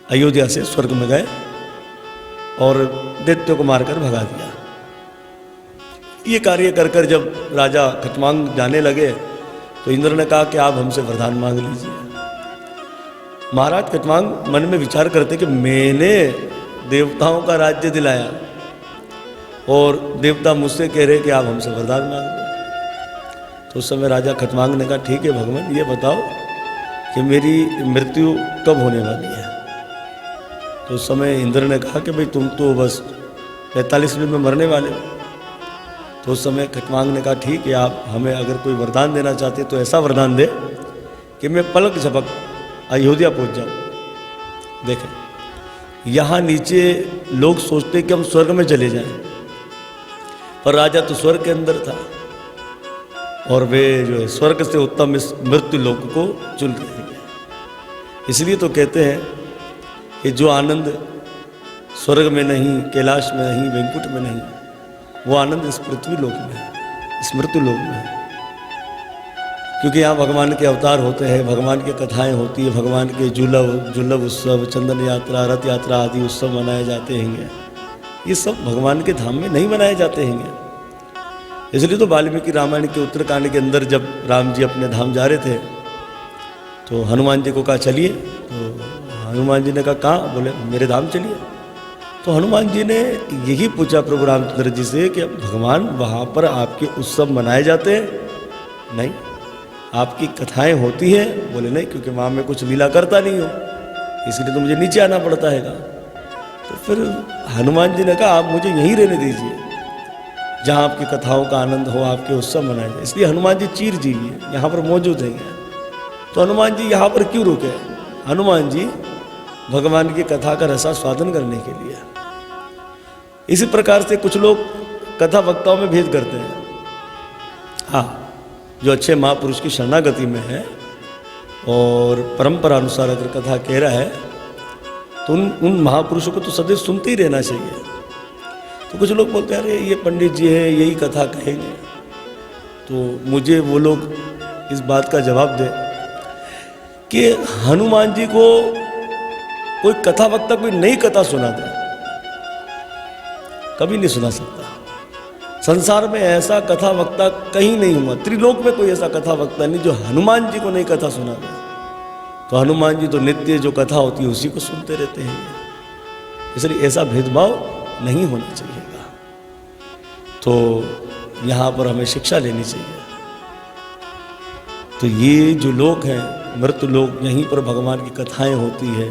अयोध्या से स्वर्ग में गए और दैत्यों को मारकर भगा दिया। ये कार्य कर कर जब राजा खटवांग जाने लगे तो इंद्र ने कहा कि आप हमसे वरदान मांग लीजिए। महाराज खटवांग मन में विचार करते कि मैंने देवताओं का राज्य दिलाया और देवता मुझसे कह रहे कि आप हमसे वरदान मांग लो। तो उस समय राजा खटवांग ने कहा ठीक है भगवान, ये बताओ कि मेरी मृत्यु कब होने वाली है। तो उस समय इंद्र ने कहा कि भाई तुम तो बस 45 मिनट में मरने वाले हो। तो उस समय खटवांग ने कहा ठीक है, आप हमें अगर कोई वरदान देना चाहते तो ऐसा वरदान दे कि मैं पलक झपक अयोध्या पहुंच जाऊं। देखें, यहाँ नीचे लोग सोचते कि हम स्वर्ग में चले जाएं, पर राजा तो स्वर्ग के अंदर था और वे जो है स्वर्ग से उत्तम इस मृत्यु लोक को चुन रहे हैं। इसलिए तो कहते हैं कि जो आनंद स्वर्ग में नहीं, कैलाश में नहीं, वैकुंठ में नहीं, वो आनंद इस पृथ्वी लोक में है, इस मृत्यु लोक में है। क्योंकि यहाँ भगवान के अवतार होते हैं, भगवान की कथाएं होती है, भगवान के जुलभ उत्सव, चंदन यात्रा, रथ यात्रा आदि उत्सव मनाए जाते हैं। ये सब भगवान के धाम में नहीं मनाए जाते हैं। इसलिए तो वाल्मीकि रामायण के उत्तरकांड के अंदर जब राम जी अपने धाम जा रहे थे तो हनुमान जी को कहा चलिए। तो हनुमान जी ने कहा कहाँ? बोले मेरे धाम चलिए। तो हनुमान जी ने यही पूछा प्रभु रामचंद्र जी से कि भगवान वहाँ पर आपके उत्सव मनाए जाते हैं? नहीं। आपकी कथाएं होती हैं? बोले नहीं, क्योंकि वहाँ मैं कुछ लीला करता नहीं हूँ, इसलिए तो मुझे नीचे आना पड़ता है। तो फिर हनुमान जी ने कहा आप मुझे यहीं रहने दीजिए जहाँ आपकी कथाओं का आनंद हो, आपके उत्सव मनाए जाए। इसलिए हनुमान जी चीर जी यहाँ पर मौजूद हैं। तो हनुमान जी यहाँ पर क्यों रुके? हनुमान जी भगवान की कथा का रसास्वादन करने के लिए। इसी प्रकार से कुछ लोग कथा वक्ताओं में भेद करते हैं। हाँ, जो अच्छे महापुरुष की शरणागति में है और परंपरा अनुसार अगर कथा कह रहा है तो उन महापुरुषों को तो सदैव सुनते ही रहना चाहिए। तो कुछ लोग बोलते हैं अरे ये पंडित जी है, यही कथा कहेंगे। तो मुझे वो लोग इस बात का जवाब दे कि हनुमान जी को कोई कथा वक्ता कोई नई कथा सुना दे, कभी नहीं सुना सकता। संसार में ऐसा कथा वक्ता कहीं नहीं हुआ, त्रिलोक में कोई ऐसा कथा वक्ता नहीं जो हनुमान जी को नई कथा सुना दे। तो हनुमान जी तो नित्य जो कथा होती है उसी को सुनते रहते हैं। इसलिए ऐसा भेदभाव नहीं होना चाहिएगा। तो यहाँ पर हमें शिक्षा लेनी चाहिए। तो ये जो लोग हैं मृत्यु लोग, यहीं पर भगवान की कथाएं होती है,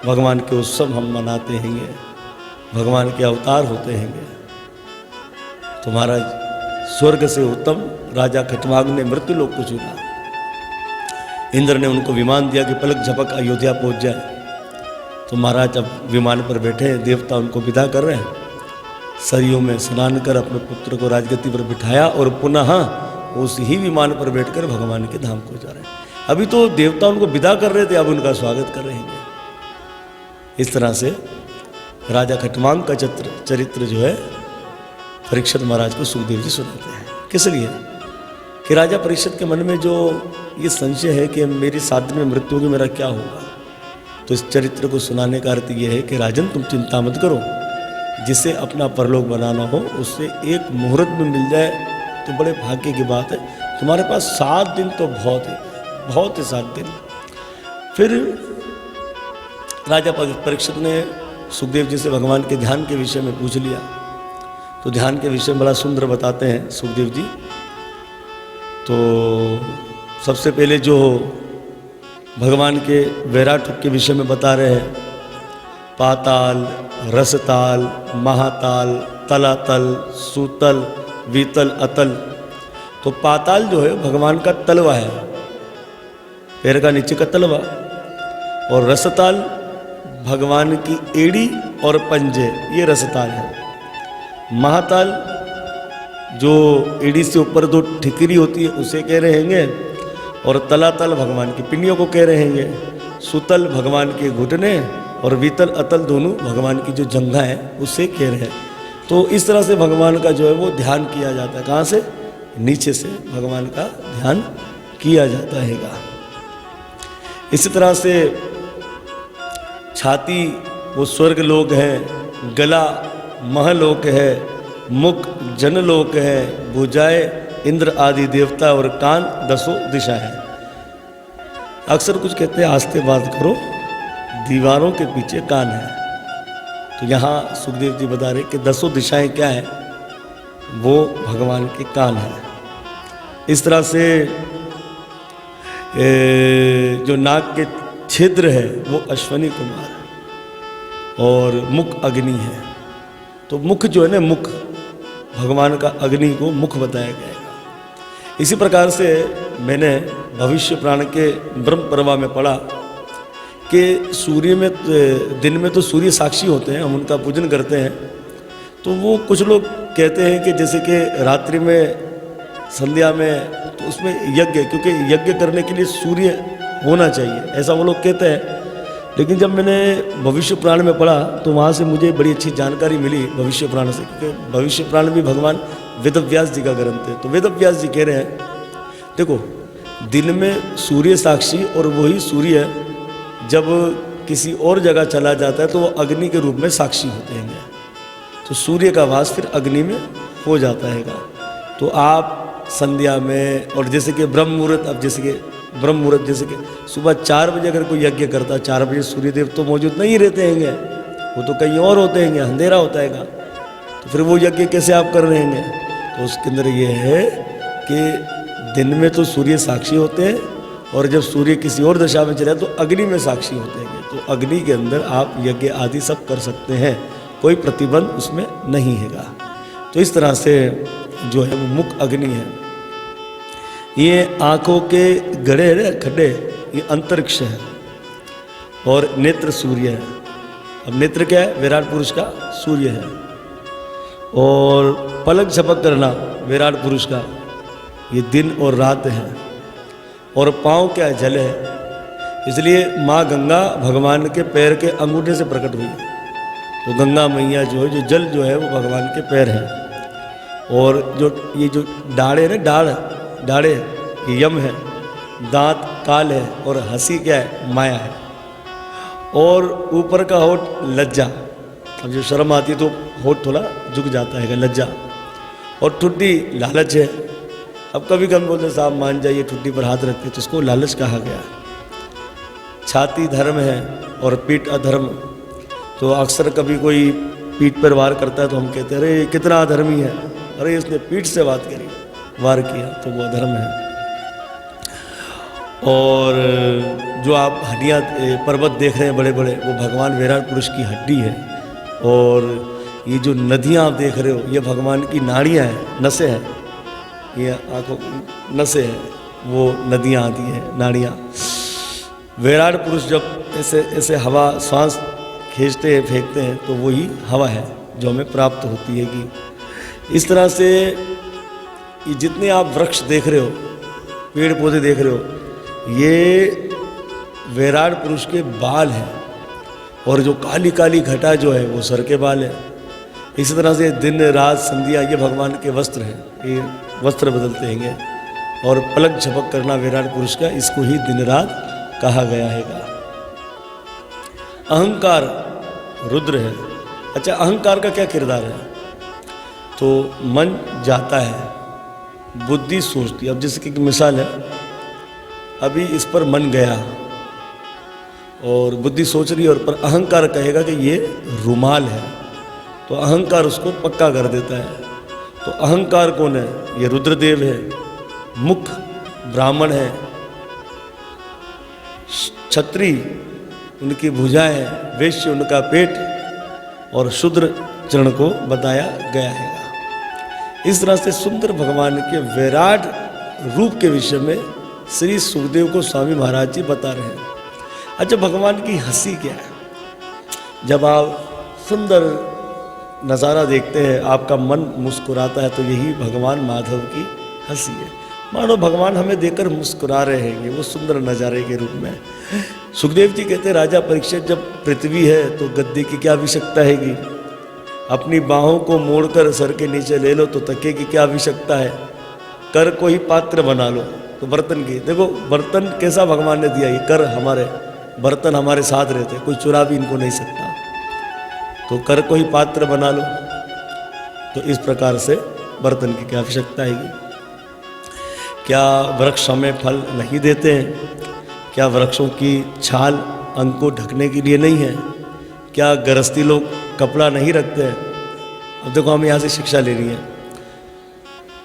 भगवान के उत्सव हम मनाते हैं, भगवान के अवतार होते हैं। तो महाराज स्वर्ग से उत्तम राजा खटवांग ने मृत्यु लोक को चुना। इंद्र ने उनको विमान दिया कि पलक झपक अयोध्या पहुंच जाए। तो महाराज अब विमान पर बैठे हैं, देवता उनको विदा कर रहे हैं। सरयू में स्नान कर अपने पुत्र को राजगद्दी पर बिठाया और पुनः उस ही विमान पर बैठकर भगवान के धाम को जा रहे हैं। अभी तो देवता उनको विदा कर रहे थे, अब उनका स्वागत कर रहे हैं। इस तरह से राजा खटवांग का चरित्र जो है परीक्षित महाराज को सुखदेव जी सुनाते हैं। किस लिए? कि राजा परीक्षित के मन में जो ये संशय है कि मेरी 7 दिन में मृत्यु होगी, मेरा क्या होगा। तो इस चरित्र को सुनाने का अर्थ ये है कि राजन तुम चिंता मत करो, जिसे अपना परलोक बनाना हो उससे एक मुहूर्त में मिल जाए तो बड़े भाग्य की बात है। तुम्हारे पास 7 दिन तो बहुत है, बहुत है 7 दिन। फिर राजा परीक्षित ने सुखदेव जी से भगवान के ध्यान के विषय में पूछ लिया। तो ध्यान के विषय में बड़ा सुंदर बताते हैं सुखदेव जी। तो सबसे पहले जो भगवान के वैराट के विषय में बता रहे हैं, पाताल, रसताल, महाताल, तलातल, सूतल, वीतल, अतल। तो पाताल जो है भगवान का तलवा है, पैर का नीचे का तलवा। और रसताल भगवान की एड़ी और पंजे, ये रसताल है। महाताल जो एड़ी से ऊपर 2 ठिकरी होती है उसे कह रहे हैं। और तलातल भगवान की पिंडियों को कह रहे हैं। सुतल भगवान के घुटने और वीतल अतल दोनों भगवान की जो जंघा है उसे कह रहे हैं। तो इस तरह से भगवान का जो है वो ध्यान किया जाता है। कहाँ से? नीचे से भगवान का ध्यान किया जाता है। इसी तरह से छाती वो स्वर्ग लोक है, गला महलोक है, मुख जनलोक है, भुजाएं इंद्र आदि देवता और कान दसों दिशा है। अक्सर कुछ कहते हैं आस्ते बात करो, दीवारों के पीछे कान है। तो यहाँ सुखदेव जी बता रहे कि दसों दिशाएं क्या है, वो भगवान के कान है। इस तरह से जो नाक के छिद्र है वो अश्वनी कुमार है और मुख अग्नि है। तो मुख जो है ना, मुख भगवान का अग्नि को मुख बताया गया है। इसी प्रकार से मैंने भविष्य पुराण के ब्रह्म पर्वा में पढ़ा कि सूर्य में दिन में तो सूर्य साक्षी होते हैं, हम उनका पूजन करते हैं। तो वो कुछ लोग कहते हैं कि जैसे कि रात्रि में संध्या में तो उसमें यज्ञ, क्योंकि यज्ञ करने के लिए सूर्य होना चाहिए, ऐसा वो लोग कहते हैं। लेकिन जब मैंने भविष्य पुराण में पढ़ा तो वहाँ से मुझे बड़ी अच्छी जानकारी मिली भविष्य पुराण से, क्योंकि भविष्य पुराण भी भगवान वेदव्यास जी का ग्रंथ है। तो वेदव्यास जी कह रहे हैं, देखो दिन में सूर्य साक्षी और वही सूर्य जब किसी और जगह चला जाता है तो वो अग्नि के रूप में साक्षी होते हैं। तो सूर्य का वास फिर अग्नि में हो जाता है। तो आप संध्या में और जैसे कि ब्रह्म मुहूर्त, अब जैसे कि ब्रह्म मुहूर्त जैसे कि सुबह 4 बजे अगर कोई यज्ञ करता है, 4 बजे सूर्यदेव तो मौजूद नहीं रहते हैं, वो तो कहीं और होते हैं, अंधेरा होता है। तो फिर वो यज्ञ कैसे आप कर रहे हैं? तो उसके अंदर ये है कि दिन में तो सूर्य साक्षी होते हैं और जब सूर्य किसी और दशा में चले तो अग्नि में साक्षी होते हैं। तो अग्नि के अंदर आप यज्ञ आदि सब कर सकते हैं, कोई प्रतिबंध उसमें नहीं हैगा। तो इस तरह से जो है वो मुख अग्नि है। ये आँखों के गड़े है खड्डे, ये अंतरिक्ष है और नेत्र सूर्य है। अब नेत्र क्या है? विराट पुरुष का सूर्य है। और पलक झपक करना विराट पुरुष का, ये दिन और रात है। और पाँव क्या है? जल है। इसलिए माँ गंगा भगवान के पैर के अंगूठे से प्रकट हुई। तो गंगा मैया जो है, जो जल जो है वो भगवान के पैर है। और जो ये जो डाढ़े है ना, डाढ़े ये यम है, दांत काल है और हंसी क्या है? माया है। और ऊपर का होठ लज्जा, अब जो शर्म आती है तो होठ थोड़ा झुक जाता है, लज्जा। और ठुड्डी लालच है। अब कभी कभी बोलते साहब मान जाइए, ठुड्डी पर हाथ रखते तो उसको लालच कहा गया। छाती धर्म है और पीठ अधर्म। तो अक्सर कभी कोई पीठ पर वार करता है तो हम कहते हैं अरे कितना अधर्मी है, अरे इसने पीठ से बात करी, वार किया, तो वो अधर्म है। और जो आप हड्डियाँ पर्वत देख रहे हैं बड़े बड़े, वो भगवान विराट पुरुष की हड्डी है। और ये जो नदियाँ आप देख रहे हो, ये भगवान की नाड़ियाँ हैं, नसें हैं, ये आँखों नसें हैं, वो नदियाँ आती हैं, नाड़ियाँ। विराट पुरुष जब ऐसे ऐसे हवा सांस खींचते हैं, फेंकते हैं, तो वही हवा है जो हमें प्राप्त होती है। कि इस तरह से ये जितने आप वृक्ष देख रहे हो, पेड़ पौधे देख रहे हो, ये विराट पुरुष के बाल हैं। और जो काली काली घटा जो है वो सर के बाल है। इसी तरह से दिन रात संध्या ये भगवान के वस्त्र हैं, ये वस्त्र बदलते हैं। और पलक झपक करना विराट पुरुष का, इसको ही दिन रात कहा गया है। अहंकार रुद्र है। अच्छा, अहंकार का क्या किरदार है? तो मन जाता है, बुद्धि सोचती है। अब जैसे कि मिसाल है, अभी इस पर मन गया और बुद्धि सोच रही है, और पर अहंकार कहेगा कि ये रुमाल है, तो अहंकार उसको पक्का कर देता है। तो अहंकार कौन है? ये रुद्रदेव है। मुख ब्राह्मण है, क्षत्रिय उनकी भुजाएं, वैश्य उनका पेट, और शूद्र चरण को बताया गया है। इस तरह से सुंदर भगवान के विराट रूप के विषय में श्री सुखदेव को स्वामी महाराज जी बता रहे हैं। अच्छा, भगवान की हंसी क्या है? जब आप सुंदर नज़ारा देखते हैं, आपका मन मुस्कुराता है, तो यही भगवान माधव की हंसी है। मानो भगवान हमें देखकर मुस्कुरा रहे हैं, वो सुंदर नज़ारे के रूप में। सुखदेव जी कहते हैं, राजा परीक्षित, जब पृथ्वी है तो गद्दे की क्या आवश्यकता हैगी? अपनी बाहों को मोड़कर सर के नीचे ले लो तो तकिए की क्या आवश्यकता है? कर को ही पात्र बना लो तो बर्तन की। देखो बर्तन कैसा भगवान ने दिया, ये कर हमारे बर्तन हमारे साथ रहते, कोई चुरा भी इनको नहीं सकता, तो कर को ही पात्र बना लो। तो इस प्रकार से बर्तन की क्या आवश्यकता है? क्या वृक्ष हमें फल नहीं देते हैं? क्या वृक्षों की छाल अंग को ढकने के लिए नहीं है? क्या गृहस्थी लोग कपड़ा नहीं रखते हैं? अब देखो, हमें यहाँ से शिक्षा लेनी है।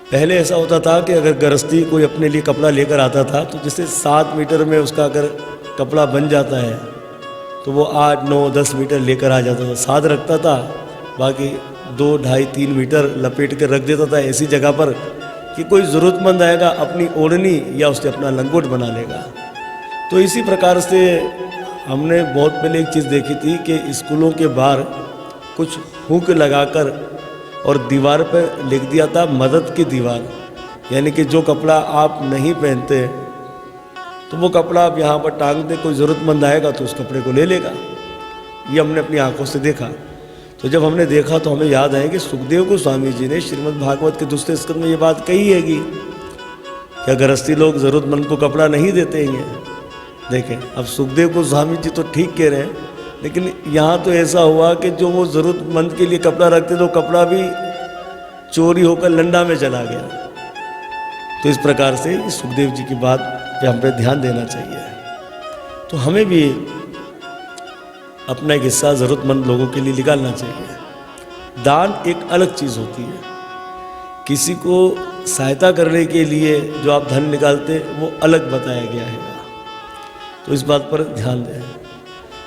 पहले ऐसा होता था कि अगर गृहस्थी कोई अपने लिए कपड़ा लेकर आता था, तो जिससे 7 मीटर में उसका अगर कपड़ा बन जाता है तो वो 8, 9, 10 मीटर लेकर आ जाता था, साथ रखता था, बाकी 2, 2.5, 3 मीटर लपेट कर रख देता था ऐसी जगह पर कि कोई ज़रूरतमंद आएगा अपनी ओढ़नी या उससे अपना लंगोट बना लेगा। तो इसी प्रकार से हमने बहुत पहले एक चीज़ देखी थी कि स्कूलों के बाहर कुछ हुक लगाकर और दीवार पर लिख दिया था मदद की दीवार, यानी कि जो कपड़ा आप नहीं पहनते तो वो कपड़ा आप यहाँ पर टांग दे, कोई ज़रूरतमंद आएगा तो उस कपड़े को ले लेगा। ये हमने अपनी आंखों से देखा। तो जब हमने देखा तो हमें याद आया कि सुखदेव गोस्वामी जी ने श्रीमद् भागवत के दूसरे स्कंद में ये बात कही है कि क्या गृहस्थी लोग ज़रूरतमंद को कपड़ा नहीं देते हैं? देखें, अब सुखदेव गोस्वामी जी तो ठीक कह रहे हैं, लेकिन यहाँ तो ऐसा हुआ कि जो वो ज़रूरतमंद के लिए कपड़ा रखते तो कपड़ा भी चोरी होकर लंडा में चला गया। तो इस प्रकार से सुखदेव जी की बात पे हम पे ध्यान देना चाहिए। तो हमें भी अपना एक हिस्सा ज़रूरतमंद लोगों के लिए निकालना चाहिए। दान एक अलग चीज़ होती है। किसी को सहायता करने के लिए जो आप धन निकालते वो अलग बताया गया है, तो इस बात पर ध्यान दें।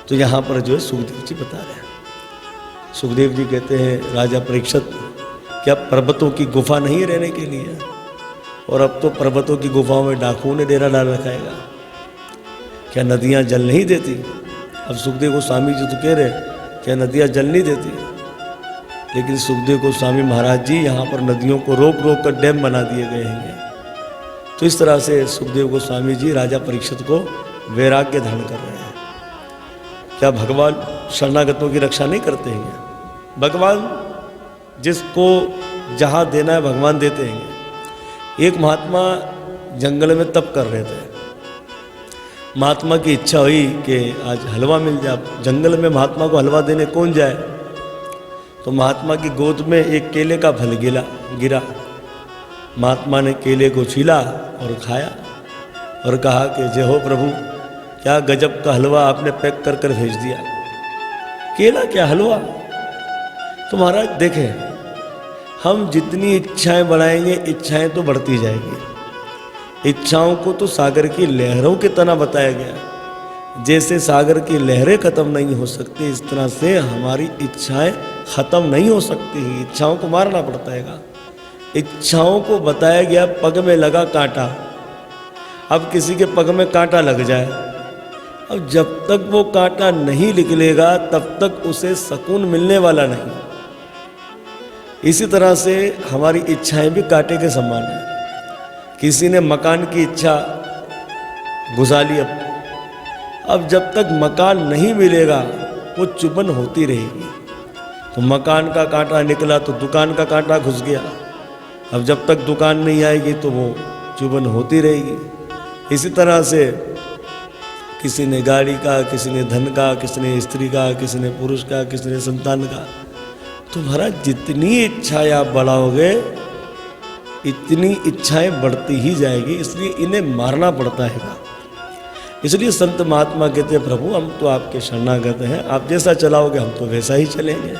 तो यहाँ पर जो है सुखदेव जी बता रहे हैं। सुखदेव जी कहते हैं, राजा परीक्षित, क्या पर्वतों की गुफा नहीं रहने के लिए? और अब तो पर्वतों की गुफाओं में डाकुओं ने डेरा डाल रखाएगा। क्या नदियाँ जल नहीं देती? अब सुखदेव गोस्वामी जी तो कह रहे क्या नदियाँ जल नहीं देती, लेकिन सुखदेव गोस्वामी महाराज जी यहाँ पर नदियों को रोक रोक कर डैम बना दिए गए हैं। तो इस तरह से सुखदेव गोस्वामी जी राजा परीक्षित को वैराग्य धारण कर रहे हैं। क्या भगवान शरणागतों की रक्षा नहीं करते हैं? भगवान जिसको जहाँ देना है भगवान देते हैं। एक महात्मा जंगल में तप कर रहे थे। महात्मा की इच्छा हुई कि आज हलवा मिल जाए। जंगल में महात्मा को हलवा देने कौन जाए? तो महात्मा की गोद में एक केले का फल गिरा। महात्मा ने केले को छीला और खाया और कहा कि जय हो प्रभु, क्या गजब का हलवा आपने पैक कर कर भेज दिया। केला क्या हलवा? तो महाराज देखें, हम जितनी इच्छाएं बढ़ाएंगे इच्छाएं तो बढ़ती जाएगी। इच्छाओं को तो सागर की लहरों की तरह बताया गया। जैसे सागर की लहरें खत्म नहीं हो सकती, इस तरह से हमारी इच्छाएं खत्म नहीं हो सकती। इच्छाओं को मारना पड़ता है। इच्छाओं को बताया गया पग में लगा कांटा। अब किसी के पग में कांटा लग जाए, अब जब तक वो कांटा नहीं निकलेगा तब तक उसे सुकून मिलने वाला नहीं। इसी तरह से हमारी इच्छाएं भी कांटे के समान है। किसी ने मकान की इच्छा घुसा ली, अब जब तक मकान नहीं मिलेगा वो चुभन होती रहेगी। तो मकान का कांटा निकला तो दुकान का कांटा घुस गया। अब जब तक दुकान नहीं आएगी तो वो चुभन होती रहेगी। इसी तरह से किसी ने गाड़ी का, किसी ने धन का, किसी ने स्त्री का, किसी ने पुरुष का, किसी ने संतान का। तुम्हारा जितनी इच्छाएं आप बढ़ाओगे इतनी इच्छाएं बढ़ती ही जाएगी, इसलिए इन्हें मारना पड़ता है। इसलिए संत महात्मा कहते हैं, प्रभु हम तो आपके शरणागत हैं, आप जैसा चलाओगे हम तो वैसा ही चलेंगे।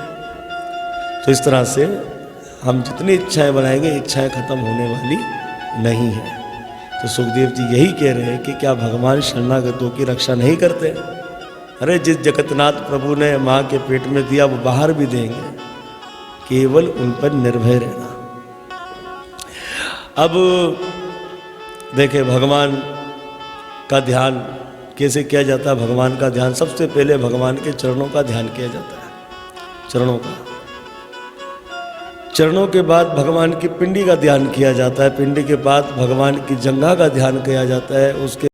तो इस तरह से हम जितनी इच्छाएं बनाएंगे इच्छाएं खत्म होने वाली नहीं है। तो सुखदेव जी यही कह रहे हैं कि क्या भगवान शरणागतों की रक्षा नहीं करते? अरे जिस जगन्नाथ प्रभु ने माँ के पेट में दिया वो बाहर भी देंगे, केवल उन पर निर्भय रहना। अब देखें भगवान का ध्यान कैसे किया जाता है। भगवान का ध्यान सबसे पहले भगवान के चरणों का ध्यान किया जाता है। चरणों के बाद भगवान की पिंडी का ध्यान किया जाता है। पिंडी के बाद भगवान की जंघा का ध्यान किया जाता है। उसके